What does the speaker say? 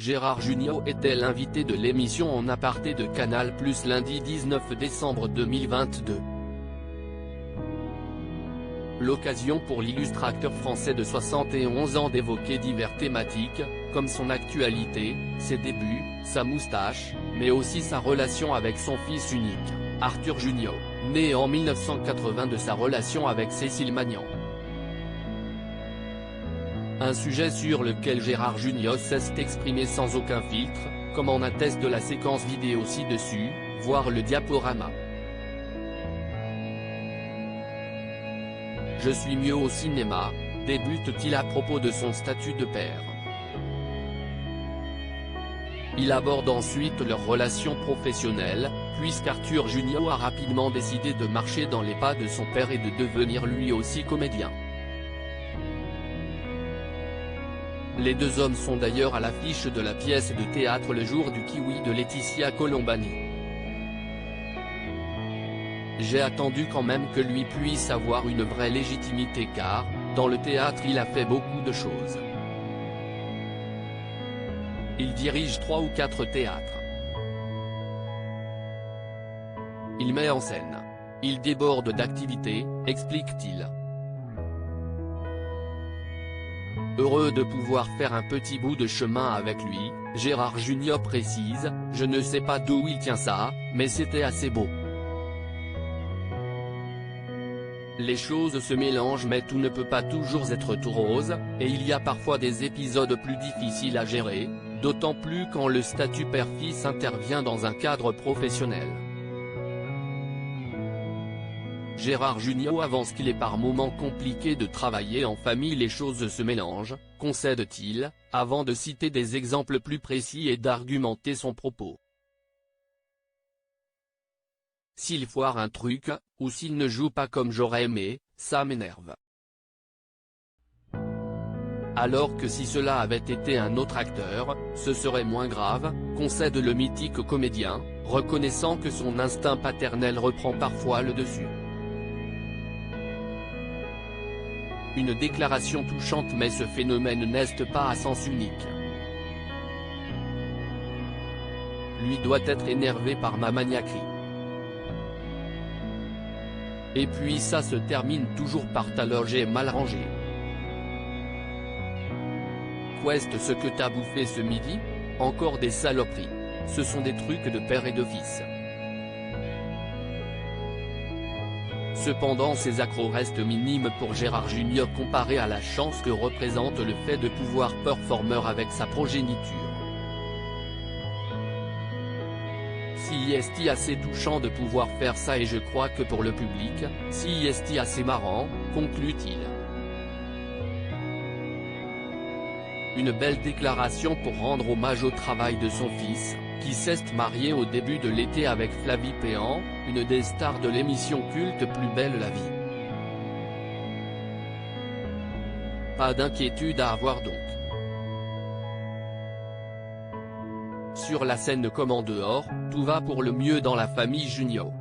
Gérard Jugnot était l'invité de l'émission En aparté de Canal+ lundi 19 décembre 2022. L'occasion pour l'illustre acteur français de 71 ans d'évoquer diverses thématiques, comme son actualité, ses débuts, sa moustache, mais aussi sa relation avec son fils unique, Arthur Jugnot, né en 1980 de sa relation avec Cécile Magnan. Un sujet sur lequel Gérard Jugnot s'est exprimé sans aucun filtre, comme en atteste de la séquence vidéo ci-dessus, voire le diaporama. Je suis mieux au cinéma, débute-t-il à propos de son statut de père. Il aborde ensuite leur relation professionnelle, puisqu'Arthur Jugnot a rapidement décidé de marcher dans les pas de son père et de devenir lui aussi comédien. Les deux hommes sont d'ailleurs à l'affiche de la pièce de théâtre Le Jour du Kiwi de Laetitia Colombani. J'ai attendu quand même que lui puisse avoir une vraie légitimité car, dans le théâtre il a fait beaucoup de choses. Il dirige 3 ou 4 théâtres. Il met en scène. Il déborde d'activités, explique-t-il. Heureux de pouvoir faire un petit bout de chemin avec lui, Gérard Jugnot précise, je ne sais pas d'où il tient ça, mais c'était assez beau. Les choses se mélangent mais tout ne peut pas toujours être tout rose, et il y a parfois des épisodes plus difficiles à gérer, d'autant plus quand le statut père-fils intervient dans un cadre professionnel. Gérard Jugnot avance qu'il est par moments compliqué de travailler en famille, les choses se mélangent, concède-t-il, avant de citer des exemples plus précis et d'argumenter son propos. S'il foire un truc, ou s'il ne joue pas comme j'aurais aimé, ça m'énerve. Alors que si cela avait été un autre acteur, ce serait moins grave, concède le mythique comédien, reconnaissant que son instinct paternel reprend parfois le dessus. Une déclaration touchante mais ce phénomène n'est pas à sens unique. Lui doit être énervé par ma maniaquerie. Et puis ça se termine toujours par ta loge est mal rangée. Qu'est-ce ce que t'as bouffé ce midi? Encore des saloperies. Ce sont des trucs de père et de fils. Cependant ces accros restent minimes pour Gérard Jugnot comparé à la chance que représente le fait de pouvoir performer avec sa progéniture. Si est assez touchant de pouvoir faire ça et je crois que pour le public, si est assez marrant, conclut-il. Une belle déclaration pour rendre hommage au travail de son fils, qui s'est marié au début de l'été avec Flavie Péan, une des stars de l'émission culte Plus belle la vie. Pas d'inquiétude à avoir donc. Sur la scène comme en dehors, tout va pour le mieux dans la famille Jugnot.